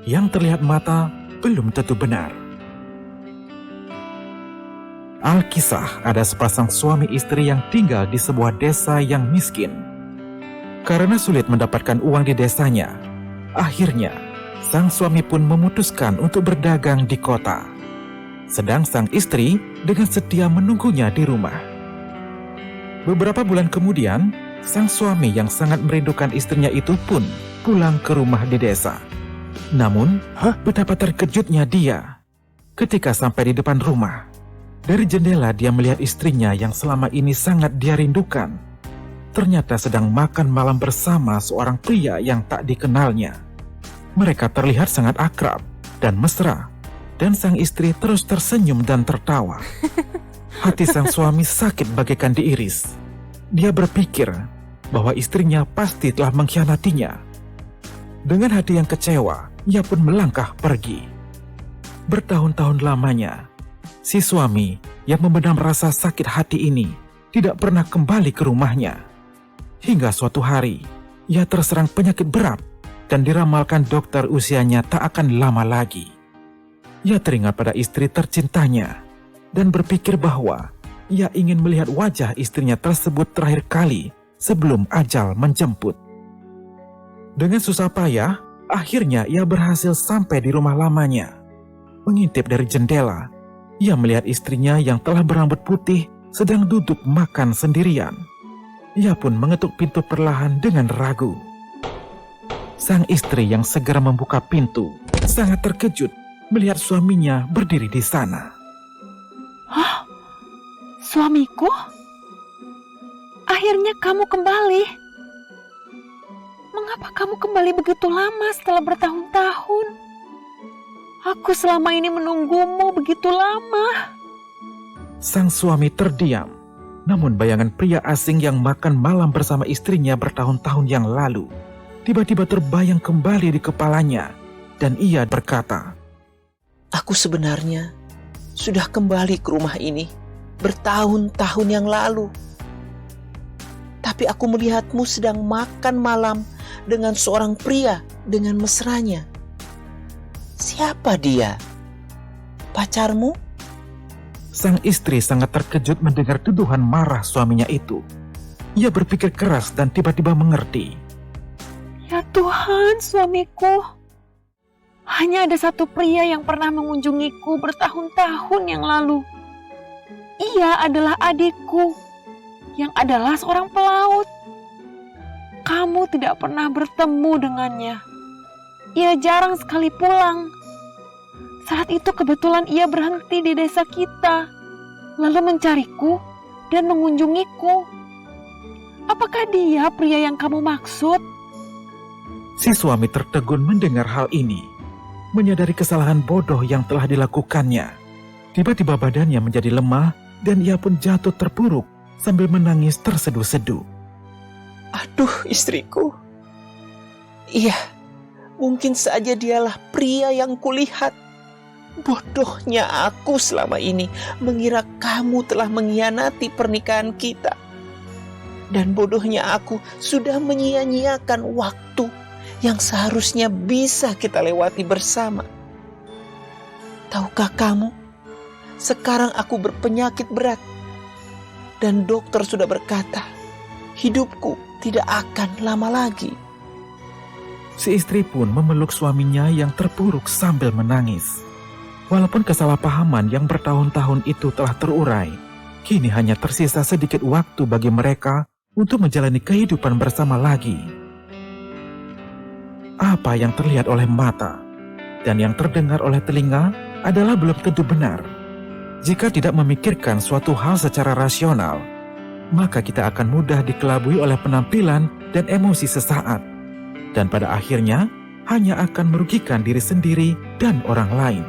yang terlihat mata belum tentu benar. Alkisah, ada sepasang suami istri yang tinggal di sebuah desa yang miskin. Karena sulit mendapatkan uang di desanya, akhirnya sang suami pun memutuskan untuk berdagang di kota. Sedang sang istri dengan setia menunggunya di rumah. Beberapa bulan kemudian, sang suami yang sangat merindukan istrinya itu pun pulang ke rumah di desa. Namun, betapa terkejutnya dia ketika sampai di depan rumah. Dari jendela dia melihat istrinya yang selama ini sangat dia rindukan. Ternyata sedang makan malam bersama seorang pria yang tak dikenalnya. Mereka terlihat sangat akrab dan mesra, dan sang istri terus tersenyum dan tertawa. Hati sang suami sakit bagaikan diiris. Dia berpikir bahwa istrinya pasti telah mengkhianatinya. Dengan hati yang kecewa, ia pun melangkah pergi. Bertahun-tahun lamanya, si suami yang memendam rasa sakit hati ini tidak pernah kembali ke rumahnya. Hingga suatu hari, ia terserang penyakit berat dan diramalkan dokter usianya tak akan lama lagi. Ia teringat pada istri tercintanya dan berpikir bahwa ia ingin melihat wajah istrinya tersebut terakhir kali sebelum ajal menjemput. Dengan susah payah, akhirnya ia berhasil sampai di rumah lamanya. Mengintip dari jendela, ia melihat istrinya yang telah berambut putih sedang duduk makan sendirian. Ia pun mengetuk pintu perlahan dengan ragu. Sang istri yang segera membuka pintu sangat terkejut melihat suaminya berdiri di sana. Hah? Suamiku? Akhirnya kamu kembali. Mengapa kamu kembali begitu lama setelah bertahun-tahun? Aku selama ini menunggumu begitu lama. Sang suami terdiam. Namun bayangan pria asing yang makan malam bersama istrinya bertahun-tahun yang lalu tiba-tiba terbayang kembali di kepalanya, dan ia berkata, Aku sebenarnya sudah kembali ke rumah ini bertahun-tahun yang lalu. Tapi aku melihatmu sedang makan malam dengan seorang pria dengan mesranya. Siapa dia? Pacarmu? Sang istri sangat terkejut mendengar tuduhan marah suaminya itu. Ia berpikir keras dan tiba-tiba mengerti. Ya Tuhan, suamiku. Hanya ada satu pria yang pernah mengunjungiku bertahun-tahun yang lalu. Ia adalah adikku, yang adalah seorang pelaut. Kamu tidak pernah bertemu dengannya. Ia jarang sekali pulang. Saat itu kebetulan ia berhenti di desa kita, lalu mencariku dan mengunjungiku. Apakah dia pria yang kamu maksud? Si suami tertegun mendengar hal ini, menyadari kesalahan bodoh yang telah dilakukannya. Tiba-tiba badannya menjadi lemah dan ia pun jatuh terpuruk sambil menangis terseduh-seduh. Aduh, istriku. Iya, mungkin saja dialah pria yang kulihat. Bodohnya aku selama ini mengira kamu telah mengkhianati pernikahan kita. Dan bodohnya aku sudah menyia-nyiakan waktu yang seharusnya bisa kita lewati bersama. Tahukah kamu, sekarang aku berpenyakit berat. Dan dokter sudah berkata, hidupku tidak akan lama lagi. Si istri pun memeluk suaminya yang terpuruk sambil menangis. Walaupun kesalahpahaman yang bertahun-tahun itu telah terurai, kini hanya tersisa sedikit waktu bagi mereka untuk menjalani kehidupan bersama lagi. Apa yang terlihat oleh mata dan yang terdengar oleh telinga adalah belum tentu benar. Jika tidak memikirkan suatu hal secara rasional, maka kita akan mudah dikelabui oleh penampilan dan emosi sesaat, dan pada akhirnya hanya akan merugikan diri sendiri dan orang lain.